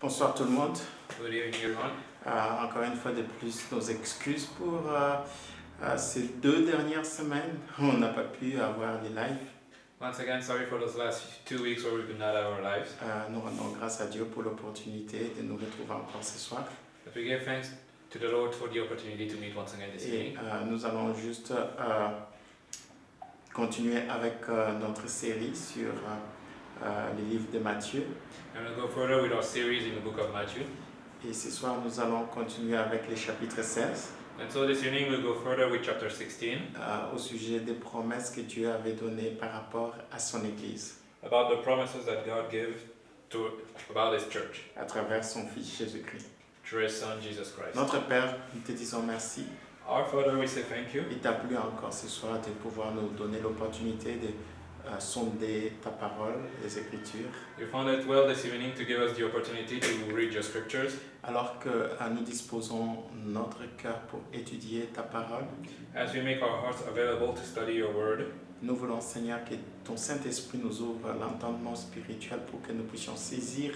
Bonsoir tout le monde. Good evening, everyone. Encore une fois de plus, nos excuses pour ces 2 dernières semaines. On n'a pas pu avoir les lives. Once again, sorry for those last 2 weeks where we could not have our lives. Nous rendons grâce à Dieu pour l'opportunité de nous retrouver encore ce soir. But we give thanks to the Lord for the opportunity to meet once again this Et evening. nous allons juste continuer avec notre série sur le livre de Matthieu. And we'll go further with our series in the book of Matthew. Et ce soir, nous allons continuer avec le chapitre 16 And so this evening we'll go further with chapter 16 au sujet des promesses que Dieu avait données par rapport à son Église, about the promises that God gave about His church à travers son Fils Jésus-Christ. through His Son Jesus Christ. Notre Père, nous te disons merci. Our Father, we say thank you. Il t'a plu encore ce soir de pouvoir nous donner l'opportunité de sonder ta parole, les Écritures, You found it well this evening to give us the opportunity to read your scriptures alors que nous disposons notre cœur pour étudier ta parole. as we make our hearts available to study your word. Nous voulons, Seigneur, que ton Saint-Esprit nous ouvre l'entendement spirituel pour que nous puissions saisir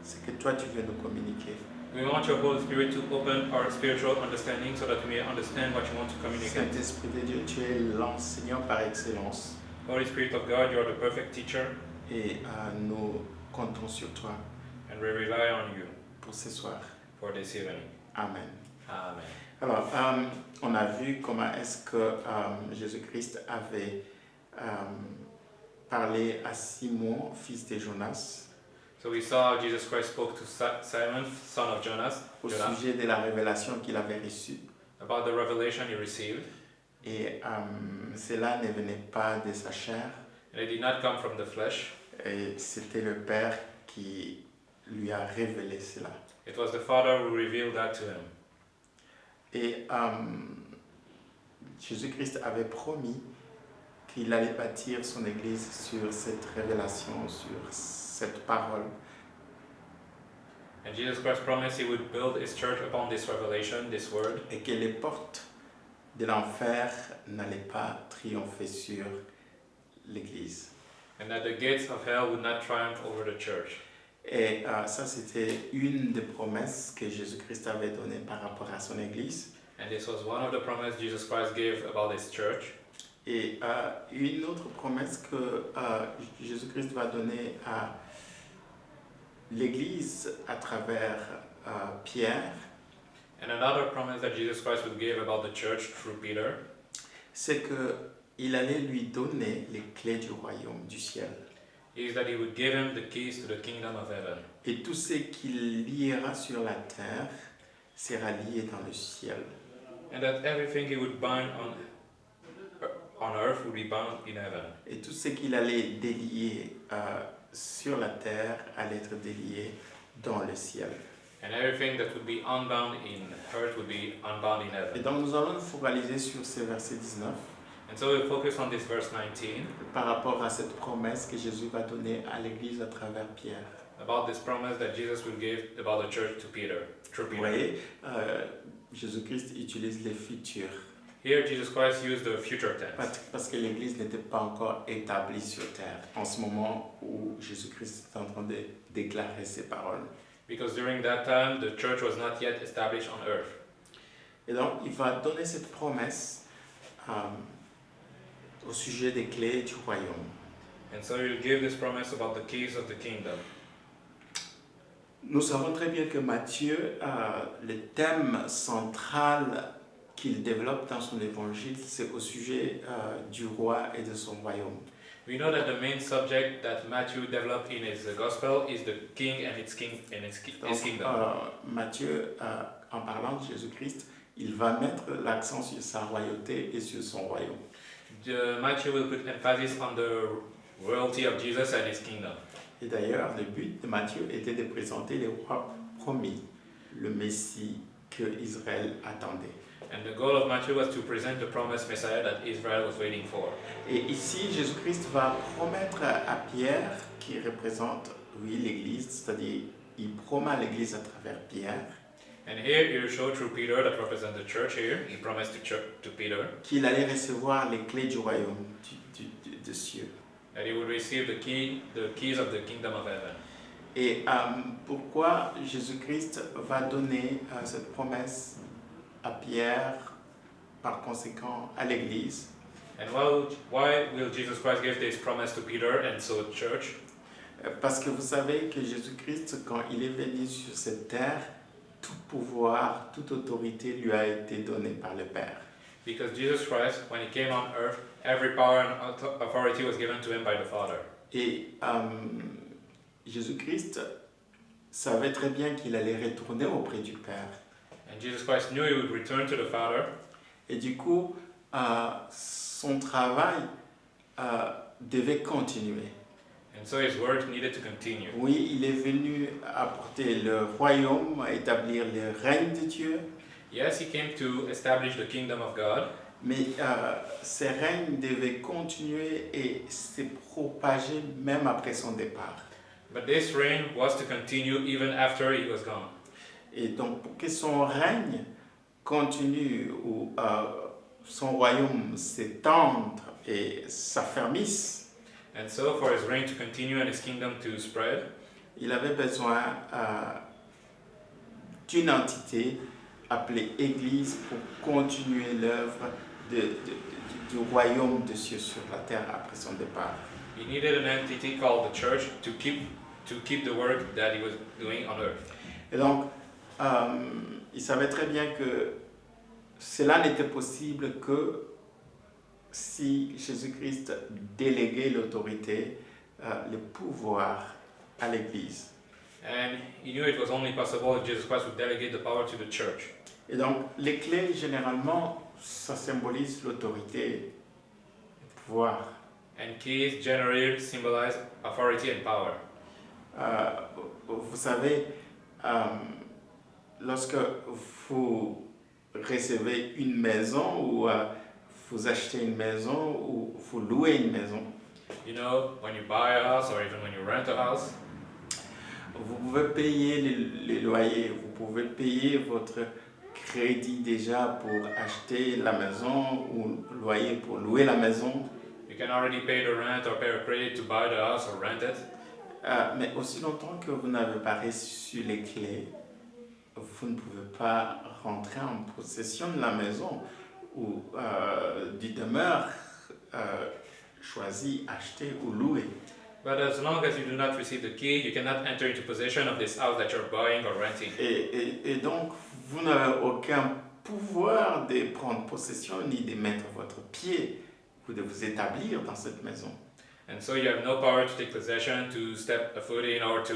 ce que toi tu veux nous communiquer. We want your Holy Spirit to open our spiritual understanding so that we may understand what you want to communicate. Saint-Esprit de Dieu, tu es l'enseignant par excellence Holy Spirit of God, you are the perfect teacher, et nous comptons sur toi and we rely on you pour ce soir. for this evening. Amen. Amen. Alors, on a vu comment est-ce que Jésus-Christ avait parlé à Simon, fils de Jonas, So we saw how Jesus Christ spoke to Simon, son of Jonas, au Jonah, sujet de la révélation qu'il avait reçue. about the revelation he received. Et cela ne venait pas de sa chair, And it did not come from the flesh. et c'était le Père qui lui a révélé cela. It was the Father who revealed that to him. Et Jésus-Christ avait promis qu'il allait bâtir son Église sur cette révélation, sur cette parole. And Jesus Christ promised he would build his church upon this revelation, this word, Et que les portes de l'enfer n'allaient pas triompher sur l'Église. and that the gates of hell would not triumph over the church. Et ça, c'était une des promesses que Jésus-Christ avait données par rapport à son Église. And this was one of the promises Jesus Christ gave about his church. Et une autre promesse que Jésus-Christ va donner à l'Église à travers Pierre, And another promise that Jesus Christ would give about the church through Peter c'est qu'il allait lui donner les clés du royaume du ciel. is that he would give him the keys to the kingdom of heaven. Et tout ce qu'il liera sur la terre sera lié dans le ciel. And that everything he would bind on earth would be bound in heaven. Et tout ce qu'il allait délier sur la terre allait être délié dans le ciel. And everything that would be unbound in earth would be unbound in Et heaven. donc nous allons nous focaliser sur ce verset 19 And so we'll focus on this verse 19 par rapport à cette promesse que Jésus va donner à l'Église à travers Pierre. about this promise that Jesus will give about the church to Peter, through Vous Peter. voyez, Jésus-Christ utilise les futurs Here Jesus Christ used the future tense parce que l'Église n'était pas encore établie sur terre en ce moment où Jésus-Christ est en train de déclarer ces paroles. because during that time the church was not yet established on earth. Et donc il va donner cette promesse au sujet des clés du royaume. And so he'll give this promise about the keys of the kingdom. Nous savons très bien que Matthieu, le thème central qu'il développe dans son évangile, c'est au sujet du roi et de son royaume. We know that the main subject that Matthew developed in his gospel is the king and his Donc, kingdom. Matthieu, en parlant de Jésus-Christ, il va mettre l'accent sur sa royauté et sur son royaume. Matthew will put emphasis on the royalty of Jesus and his kingdom. Et d'ailleurs, le but de Matthieu était de présenter les rois promis, le Messie que Israël attendait. And the goal of Matthew was to present the promised Messiah that Israel was waiting for. Et ici, Jésus-Christ va promettre à Pierre, qui représente, oui, l'Église, c'est-à-dire, il promet à l'Église à travers Pierre, And here he will show through Peter that represents the church here. He promised to Peter qu'il allait recevoir les clés du royaume des cieux. that he would receive the keys of the kingdom of heaven. Et pourquoi Jésus-Christ va donner cette promesse à Pierre, par conséquent à l'Église? And why will Jesus Christ give this promise to Peter and so the church? Parce que vous savez que Jésus-Christ, quand il est venu sur cette terre, tout pouvoir, toute autorité lui a été donnée par le Père. Because Jesus Christ, when he came on earth, every power and authority was given to him by the Father. Et Jésus-Christ savait très bien qu'il allait retourner auprès du Père. And Jesus Christ knew he would return to the Father. Et du coup, son travail devait continuer. And so his work needed to continue. Oui, il est venu apporter le royaume, établir le règne de Dieu, Yes, he came to establish the kingdom of God, mais ces règnes devaient continuer et se propager même après son départ. but this reign was to continue even after he was gone. Et donc, pour que son règne continue ou son royaume s'étende et s'affermisse, And so for his reign to continue and his kingdom to spread, il avait besoin d'une entité appelée Église pour continuer l'œuvre du royaume de Dieu sur la terre après son départ. he needed an entity called the church to keep the work that he was doing on earth. Et donc, il savait très bien que cela n'était possible que si Jésus-Christ déléguait l'autorité, le pouvoir à l'Église. And he knew it was only possible if Jesus Christ would delegate the power to the church. Et donc, les clés, généralement, ça symbolise l'autorité, le pouvoir. And keys generally symbolize authority and power. Vous savez, lorsque vous recevez une maison ou vous achetez une maison ou vous louez une maison, You know, when you buy a house or even when you rent a house, vous pouvez payer les loyers, vous pouvez payer votre crédit déjà pour acheter la maison ou loyer pour louer la maison. you can already pay the rent or pay a credit to buy the house or rent it. Mais aussi longtemps que vous n'avez pas reçu les clés, vous ne pouvez pas rentrer en possession de la maison ou du demeure choisi, acheté ou loué. But as long as you do not receive the key, you cannot enter into possession of this house that you're buying or renting. Et donc, vous n'avez aucun pouvoir de prendre possession ni de mettre votre pied ou de vous établir dans cette maison. And so you have no power to take possession, to step a foot in, or to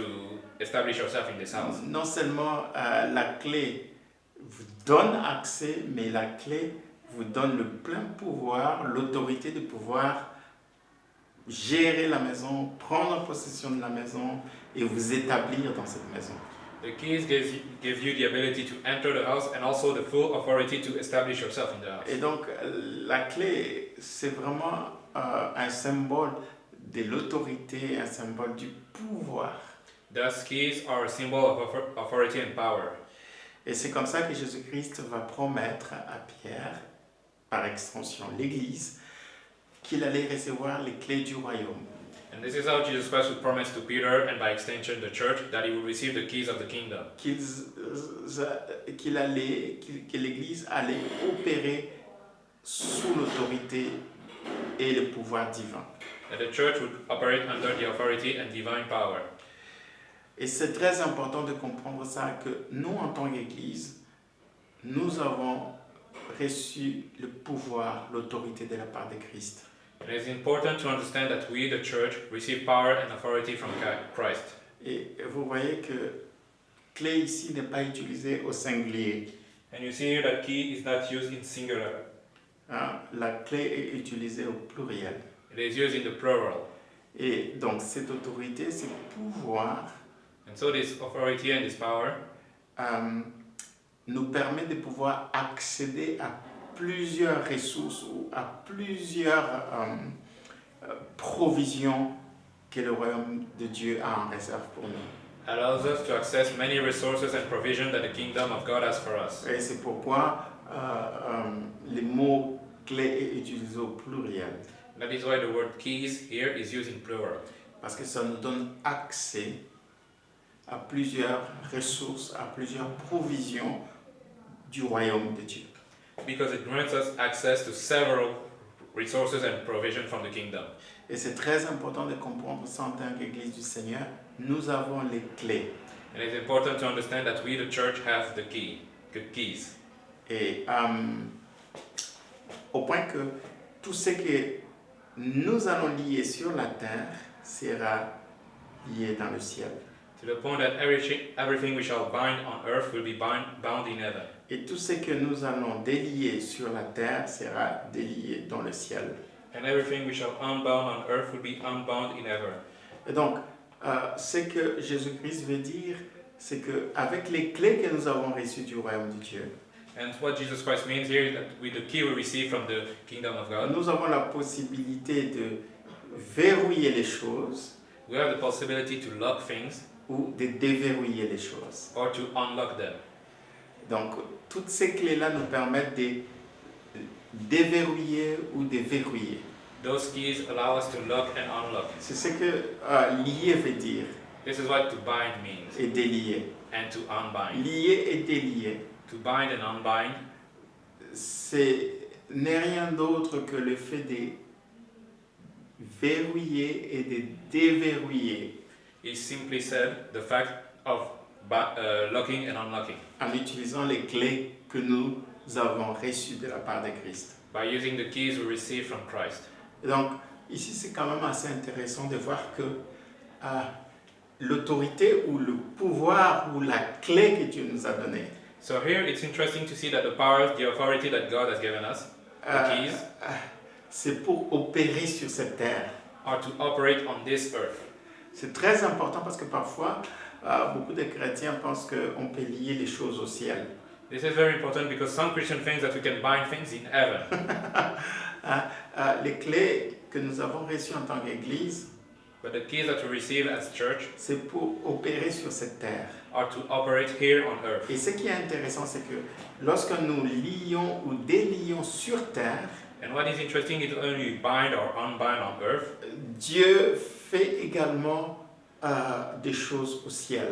establish yourself in this house. Non seulement la clé vous donne accès, mais la clé vous donne le plein pouvoir, l'autorité de pouvoir gérer la maison, prendre possession de la maison et vous établir dans cette maison. The keys give you the ability to enter the house and also the full authority to establish yourself in the house. Et donc, la clé, c'est vraiment un symbole de l'autorité, un symbole du pouvoir. Thus, keys are a symbol of authority and power. Et c'est comme ça que Jésus-Christ va promettre à Pierre, par extension l'Église, qu'il allait recevoir les clés du royaume. And this is how Jesus Christ would promise to Peter and by extension the church that he would receive the keys of the kingdom. Que l'Église allait opérer sous l'autorité et le pouvoir divin. That the church would operate under the authority and divine power. Et c'est très important de comprendre ça, que nous, en tant qu'Église, nous avons reçu le pouvoir, l'autorité de la part de Christ. It is important to understand that we, the church, receive power and authority from Christ. Et vous voyez que clé ici n'est pas utilisée au singulier. And you see here that key is not used in singular. La clé est utilisée au pluriel. It is used in the plural. Et donc cette autorité, ce pouvoir, And so this authority and this power nous permet de pouvoir accéder à plusieurs ressources ou à plusieurs provisions que le royaume de Dieu a en réserve pour nous. allows us to access many resources and provision that the kingdom of God has for us. Et c'est pourquoi le mot clé est utilisé au pluriel. That is why the word keys here is used in plural. Parce que ça nous donne accès à plusieurs ressources, à plusieurs provisions du royaume de Dieu. because it grants us access to several resources and provision from the kingdom. Et c'est très important de comprendre ça en tant qu'Église du Seigneur. Nous avons les clés. And it's important to understand that we, the church, have the keys. Et au point que tout ce que nous allons lier sur la terre sera lié dans le ciel. To the point that everything we shall bind on earth will be bound in heaven. Et tout ce que nous allons délier sur la terre sera délié dans le ciel. And everything we shall unbound on earth will be unbound in heaven. Et donc, ce que Jésus-Christ veut dire, c'est qu'avec les clés que nous avons reçues du royaume de Dieu, And what Jesus Christ means here is that with the key we receive from the kingdom of God, nous avons la possibilité de verrouiller les choses we have the possibility to lock things ou de déverrouiller les choses. or to unlock them. Donc, toutes ces clés-là nous permettent de déverrouiller ou de verrouiller. Those keys allow us to lock and unlock. C'est ce que lier veut dire, This is what to bind means, et délier. and to unbind. Lier et délier, To bind and unbind n'est rien d'autre que le fait de verrouiller et de déverrouiller is simply said the fact of locking and unlocking en utilisant les clés que nous avons reçues de la part de Christ. by using the keys we receive from Christ. Et donc, ici, c'est quand même assez intéressant de voir que l'autorité ou le pouvoir ou la clé que Dieu nous a donnée, So here it's interesting to see that the power, the authority that God has given us, the keys, c'est pour opérer sur cette terre. are to operate on this earth. C'est très important parce que parfois, beaucoup de chrétiens pensent qu'on peut lier les choses au ciel. This is very important because some Christians think that we can bind things in heaven. Les clés que nous avons reçues en tant qu'Église, But the keys that we receive as church c'est pour opérer sur cette terre. are to operate here on earth. Et ce qui est intéressant, c'est que lorsque nous lions ou délions sur terre, And what is interesting is when we bind or unbind on earth, Dieu fait également des choses au ciel,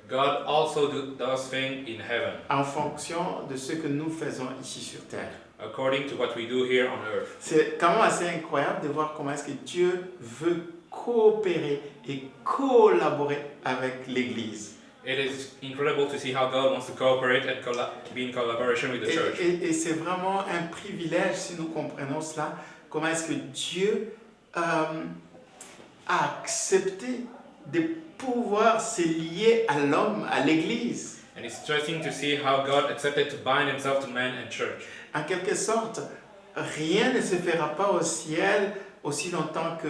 God also does things in heaven, en fonction de ce que nous faisons ici sur terre. according to what we do here on earth. C'est quand même assez incroyable de voir comment est-ce que Dieu veut coopérer et collaborer avec l'Église. It is incredible to see how God wants to cooperate and be in collaboration with the church. Et c'est vraiment un privilège si nous comprenons cela, comment est-ce que Dieu a accepté de pouvoir se lier à l'homme, à l'Église. And it's interesting to see how God accepted to bind himself to man and church. En quelque sorte, rien ne se fera pas au ciel aussi longtemps que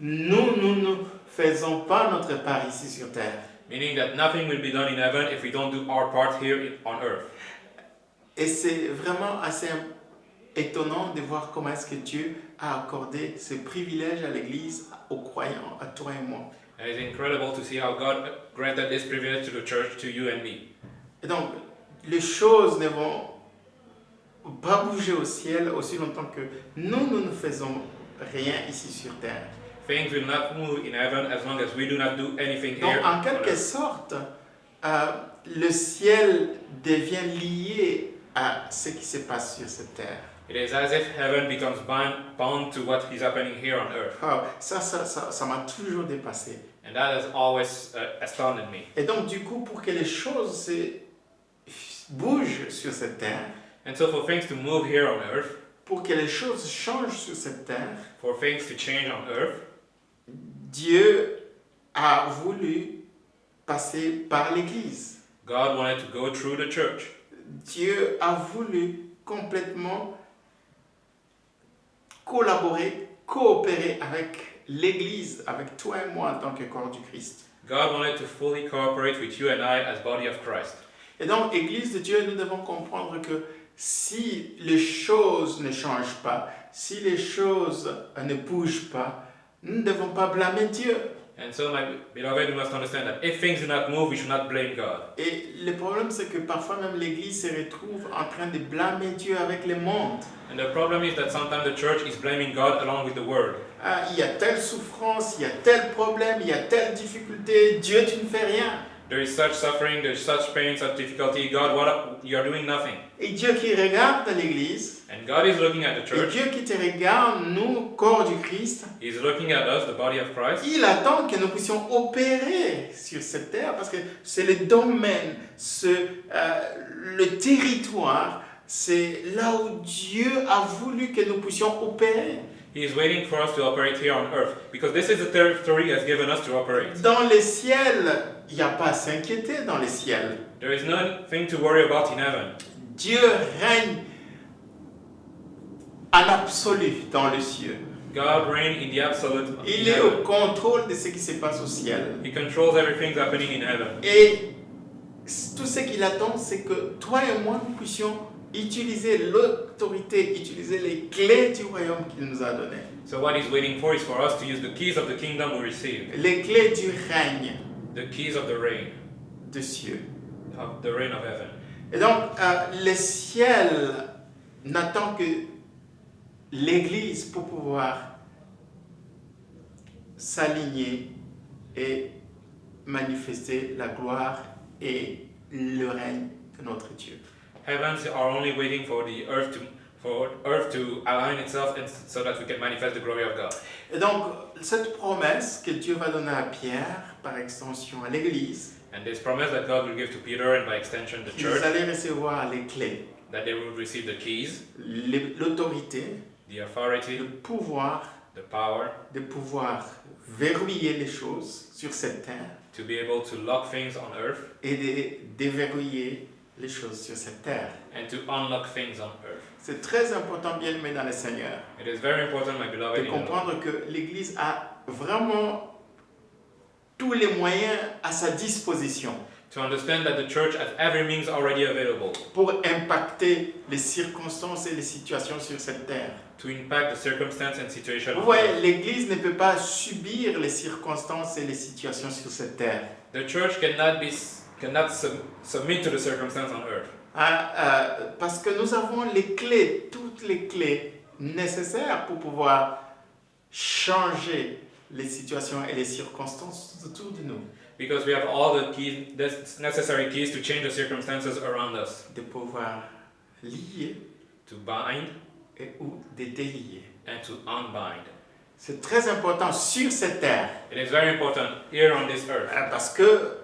nous ne faisons pas notre part ici sur terre. Meaning that nothing will be done in heaven if we don't do our part here on earth. Et c'est vraiment assez étonnant de voir comment est-ce que Dieu a accordé ce privilège à l'Église, aux croyants, à toi et moi. And it's incredible to see how God granted this privilege to the church, to you and me. Et donc, les choses ne vont pas bouger au ciel aussi longtemps que nous ne faisons rien ici sur terre. Things will not move in heaven as long as we do not do anything Donc, here en on quelque earth. sorte, le ciel devient lié à ce qui se passe sur cette terre. It is as if heaven becomes bound to what is happening here on earth. Ça m'a toujours dépassé. And that has always astounded me. Et donc, du coup, pour que les choses bougent sur cette terre, And so for things to move here on earth, pour que les choses changent sur cette terre, for things to change on earth, Dieu a voulu passer par l'Église. God wanted to go through the church. Dieu a voulu complètement collaborer, coopérer avec l'Église, avec toi et moi en tant que corps du Christ. God wanted to fully cooperate with you and I as body of Christ. Et donc, Église de Dieu, nous devons comprendre que si les choses ne changent pas, si les choses ne bougent pas, nous ne devons pas blâmer Dieu. And so, my beloved, we must understand that if things do not move, we should not blame God. Et le problème, c'est que parfois même l'Église se retrouve en train de blâmer Dieu avec le monde. And the problem is that sometimes the church is blaming God along with the world. Ah, il y a telle souffrance, il y a tel problème, il y a telle difficulté, Dieu, tu ne fais rien. There is such suffering, there is such pain, such difficulty. God, you are doing nothing. Et Dieu qui regarde l'église, And God is looking at the et church. Dieu qui te regarde, nous, corps du Christ, He's looking at us, the body of Christ. il attend que nous puissions opérer sur cette terre parce que c'est le domaine, le territoire, c'est là où Dieu a voulu que nous puissions opérer. He is waiting for us to operate here on earth because this is the territory He has given us to operate. Dans les ciels, il n'y a pas à s'inquiéter dans les ciels. There is nothing to worry about in heaven. Dieu règne en absolu dans les cieux. God reigns in the absolute in Il est au heaven. contrôle de ce qui se passe au ciel. He controls everything happening in heaven. Et tout ce qu'il attend, c'est que toi et moi, nous puissions utiliser l'autorité, utiliser les clés du royaume qu'il nous a données. So what He's waiting for is for us to use the keys of the kingdom we receive, Les clés du règne the keys of the reign des cieux. of heaven. Et donc, le ciel n'attend que l'Église pour pouvoir s'aligner et manifester la gloire et le règne de notre Dieu. Heavens are only waiting for the earth to align itself and so that we can manifest the glory of God. Et donc, cette promesse que Dieu va donner à Pierre, par extension à l'Église, And this promise that God will give to Peter and by extension the qu'ils church, allaient recevoir les clés, that they will receive the keys, l'autorité, the authority, le pouvoir the power de pouvoir verrouiller les choses sur cette terre to be able to lock things on earth et de déverrouiller les choses sur cette terre. and to unlock things on earth. C'est très important, bien aimé dans le Seigneur, It is very important, my beloved, de in the Lord, comprendre que l'Église a vraiment tous les moyens à sa disposition to understand that the church has every means already available pour impacter les circonstances et les situations sur cette terre. to impact the circumstance and situation Vous on voyez, earth. l'Église ne peut pas subir les circonstances et les situations sur cette terre. The church cannot submit to the circumstance on earth. Parce que nous avons les clés, toutes les clés nécessaires pour pouvoir changer les situations et les circonstances autour de nous. Because we have all the keys, the necessary keys to change the circumstances around us, De pouvoir lier to bind ou de délier. and to unbind. C'est très important sur cette terre. It is very important here on this earth Parce que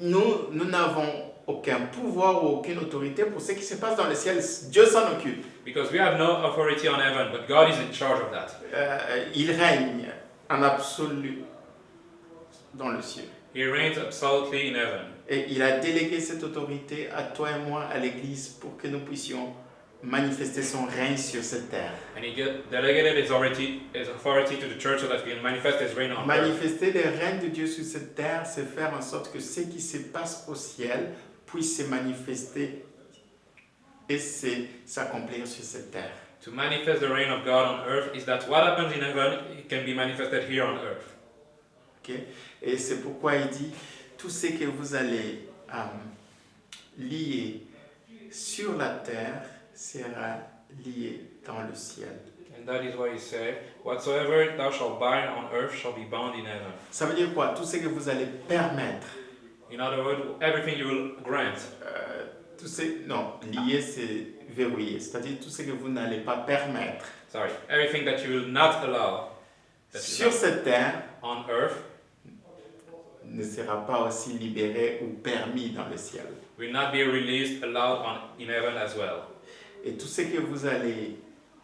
nous n'avons aucun pouvoir ou aucune autorité pour ce qui se passe dans le ciel. Dieu s'en occupe. because we have no authority on heaven, but God is in charge of that. Il règne en absolu dans le ciel. He reigns absolutely in heaven. Et il a délégué cette autorité à toi et moi, à l'Église, pour que nous puissions manifester son règne sur cette terre. And he delegated his authority to the church so that we can manifest his reign on earth. Manifester le règne de Dieu sur cette terre, c'est faire en sorte que ce qui se passe au ciel puisse se manifester et s'accomplir sur cette terre. To manifest the reign of God on earth is that what happens in heaven it can be manifested here on earth. Okay? Et c'est pourquoi il dit, tout ce que vous allez lier sur la terre sera lié dans le ciel. And that is why he said, whatsoever thou shalt bind on earth shall be bound in heaven. Ça veut dire quoi? Tout ce que vous allez permettre. In other words, everything you will grant. Non, lié c'est verrouillé. C'est-à-dire tout ce que vous n'allez pas permettre. Everything that you will not allow Sur cette terre on earth ne sera pas aussi libéré ou permis dans le ciel. will not be released, allowed in heaven as well. Et tout ce que vous allez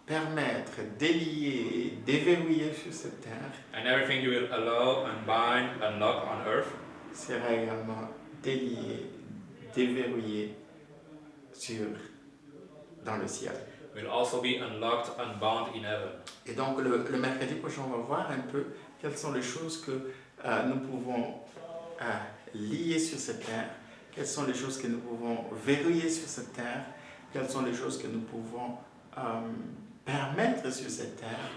permettre, délier, déverrouiller sur cette terre And everything you will allow, unbind, unlock on earth sera également délié, déverrouillé dans le ciel. will also be unlocked, unbound in heaven. Et donc le mercredi prochain, on va voir un peu quelles sont les choses que nous pouvons lier sur cette terre, quelles sont les choses que nous pouvons verrouiller sur cette terre, quelles sont les choses que nous pouvons permettre sur cette terre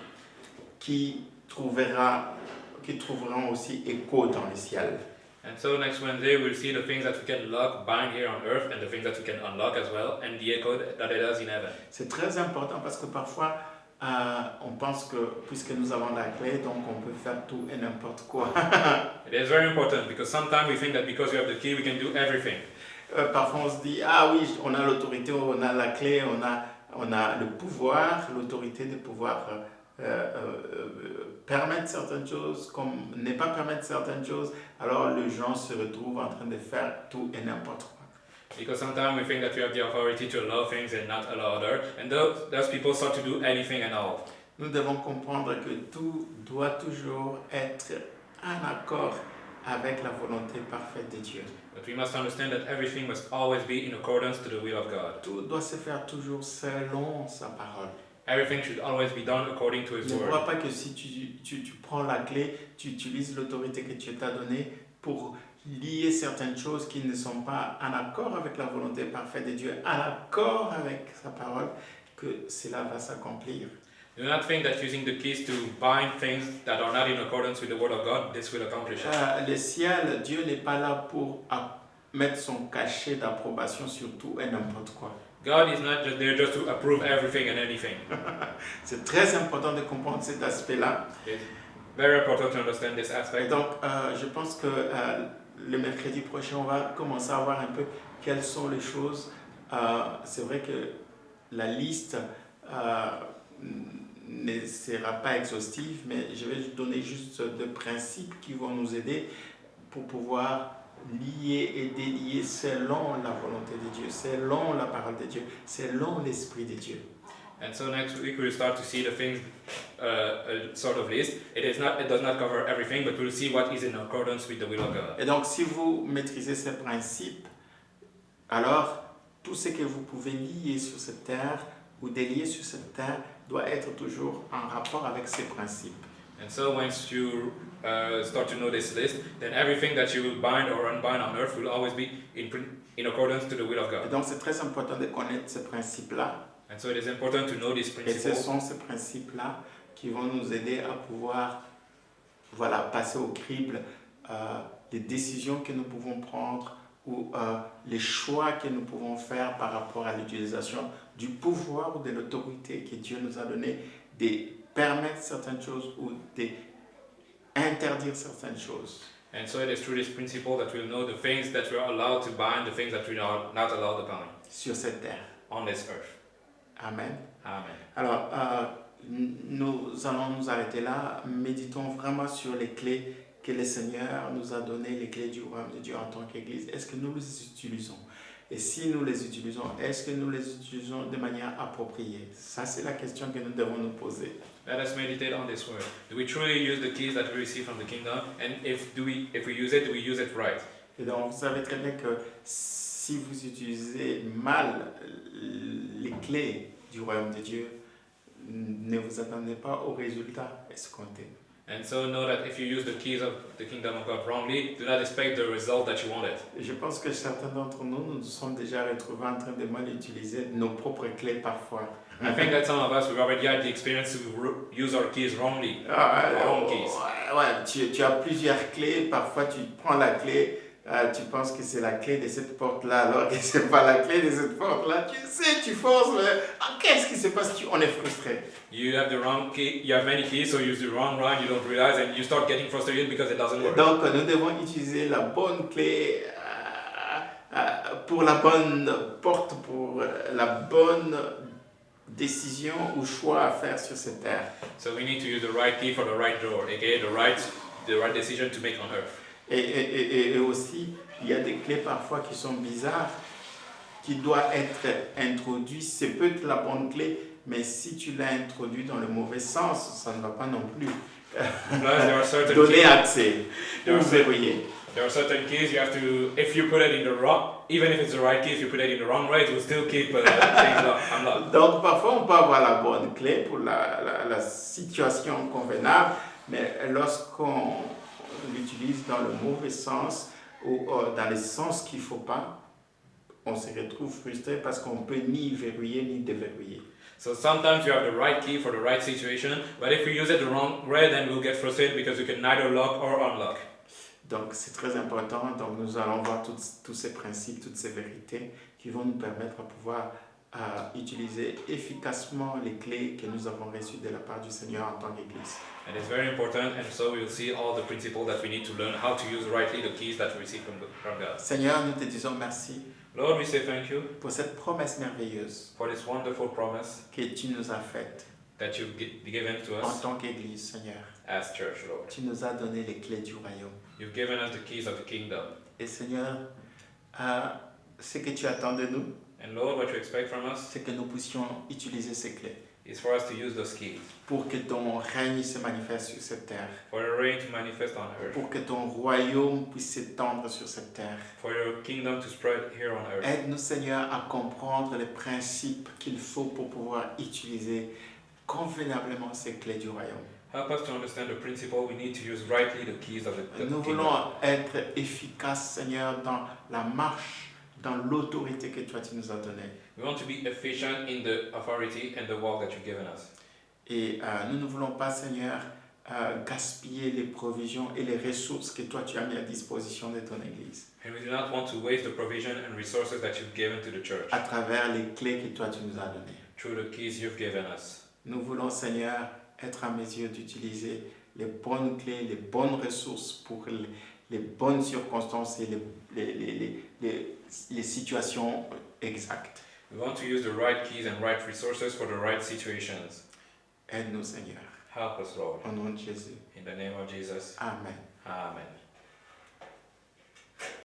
qui trouveront aussi écho dans le ciel. And so next Wednesday we'll see the things that we can lock, bind here on earth and the things that we can unlock as well and the echo that it has in heaven. C'est très important parce que parfois on pense que puisque nous avons la clé, donc on peut faire tout et n'importe quoi. It is very important because sometimes we think that because we have the key, we can do everything. Parfois on se dit, ah oui, on a l'autorité, on a la clé, on a le pouvoir, l'autorité de pouvoir permettre certaines choses, comme ne pas permettre certaines choses, alors les gens se retrouvent en train de faire tout et n'importe quoi. Because sometimes we think that we have the authority to allow things and not allow other, and those people start to do anything and all. Nous devons comprendre que tout doit toujours être en accord avec la volonté parfaite de Dieu. But we must understand that everything must always be in accordance to the will of God. Tout doit se faire toujours selon sa parole. Everything should always be done according to His Ne word. crois pas que si tu prends la clé, tu utilises l'autorité que Dieu t'a donnée pour lier certaines choses qui ne sont pas en accord avec la volonté parfaite de Dieu, en accord avec sa parole, que cela va s'accomplir. Do not think that using the keys to bind things that are not in accordance with the word of God, this will accomplish it. Le ciel, Dieu n'est pas là pour mettre son cachet d'approbation sur tout et n'importe quoi. God is not just there just to approve everything and anything. C'est très important de comprendre cet aspect-là. It's very important to understand this Et aspect. donc, je pense que le mercredi prochain, on va commencer à voir un peu quelles sont les choses. C'est vrai que la liste ne sera pas exhaustive, mais je vais donner juste deux principes qui vont nous aider pour pouvoir lier et délier selon la volonté de Dieu, selon la parole de Dieu, selon l'Esprit de Dieu. And so next week we'll start to see the things, a sort of list. It does not cover everything, but we'll see what is in accordance with the will of God. Et donc, si vous maîtrisez ces principes, alors tout ce que vous pouvez lier sur cette terre ou délier sur cette terre doit être toujours en rapport avec ces principes. And so once you start to know this list, then everything that you will bind or unbind on earth will always be in accordance to the will of Et God. donc, c'est très important de connaître ces principes-là. And so it is important to know these Et ce principles. sont ces principes-là qui vont nous aider à pouvoir passer au crible les décisions que nous pouvons prendre ou les choix que nous pouvons faire par rapport à l'utilisation du pouvoir ou de l'autorité que Dieu nous a donné de permettre certaines choses ou d'interdire certaines choses. And so it is through this principle that we'll know the things that we are allowed to bind, the things that we are not allowed to bind Sur cette terre. on this earth. Amen. Amen. Alors, nous allons nous arrêter là. Méditons vraiment sur les clés que le Seigneur nous a données, les clés du royaume de Dieu en tant qu'Église. Est-ce que nous les utilisons? Et si nous les utilisons, est-ce que nous les utilisons de manière appropriée? Ça, c'est la question que nous devons nous poser. Let us meditate on this word. Do we truly use the keys that we receive from the kingdom? And if we use it, do we use it right? Et donc, vous savez très bien que si vous utilisez mal les clés du royaume de Dieu, ne vous attendez pas au résultat escompté. And so know that if you use the keys of the kingdom of God wrongly, do not expect the result that you wanted. Et je pense que certains d'entre nous nous sommes déjà retrouvés en train de mal utiliser nos propres clés parfois. I think that some of us, we've already had the experience to use our keys wrongly. Wrong keys. Tu as plusieurs clés, parfois tu prends la clé, tu penses que c'est la clé de cette porte-là, alors que c'est pas la clé de cette porte-là. Tu sais, tu forces, mais qu'est-ce qui se passe? On est frustré. You have the wrong key, you have many keys, so you use the wrong one, you don't realize, and you start getting frustrated because it doesn't work. Donc nous devons utiliser la bonne clé pour la bonne porte, pour la bonne décision ou choix à faire sur cette terre. So we need to use the right key for the right door, aka the right decision to make on earth. Et aussi, il y a des clés parfois qui sont bizarres, qui doivent être introduites. C'est peut-être la bonne clé, mais si tu l'as introduit dans le mauvais sens, ça ne va pas non plus donner accès ou verrouiller. There are certain keys you have to, if you put it in the wrong, even if it's the right key, if you put it in the wrong way, it will still keep things unlocked. Donc parfois on peut avoir la bonne clé pour la situation convenable, mais lorsqu'on l'utilise dans le mauvais sens ou dans le sens qu'il ne faut pas, on se retrouve frustré parce qu'on ne peut ni verrouiller ni déverrouiller. So sometimes you have the right key for the right situation, but if we use it the wrong way, then we'll get frustrated because we can neither lock or unlock. Donc c'est très important, donc nous allons voir tous ces principes, toutes ces vérités qui vont nous permettre de pouvoir utiliser efficacement les clés que nous avons reçues de la part du Seigneur en tant qu'Église. And it's very important, and so we will see all the principles that we need to learn how to use rightly the keys that we receive from God. Seigneur, nous te disons merci Lord, we say thank you pour cette promesse merveilleuse for this wonderful promise que tu nous as faite that you've given to en us tant qu'Église, Seigneur. as church, Lord. Tu nous as donné les clés du royaume. You've given us the keys of the kingdom. Et Seigneur, ce que tu attends de nous, And Lord, what you expect from us c'est que nous puissions utiliser ces clés is for us to use those keys, pour que ton règne se manifeste sur cette terre, for your reign to manifest on earth, pour que ton royaume puisse s'étendre sur cette terre. for your kingdom to spread here on earth. Aide-nous, Seigneur, à comprendre les principes qu'il faut pour pouvoir utiliser convenablement ces clés du royaume. Help us to understand the principle. We need to use rightly the keys of the Nous kingdom. voulons être efficaces, Seigneur, dans la marche, dans l'autorité que toi tu nous as donnée. We want to be efficient in the authority and the walk that you've given us. Et nous ne voulons pas, Seigneur, gaspiller les provisions et les ressources que toi tu as mis à disposition de ton Église And we do not want to waste the provision and resources that you've given to the church à travers les clés que toi tu nous as données. through the keys you've given us. Nous voulons, Seigneur, être en mesure d'utiliser les bonnes clés, les bonnes ressources pour les bonnes circonstances et les situations exactes. We want to use the right keys and right resources for the right situations. Aide-nous, Seigneur. Help us, Lord. Au nom de Jésus. In the name of Jesus. Amen. Amen.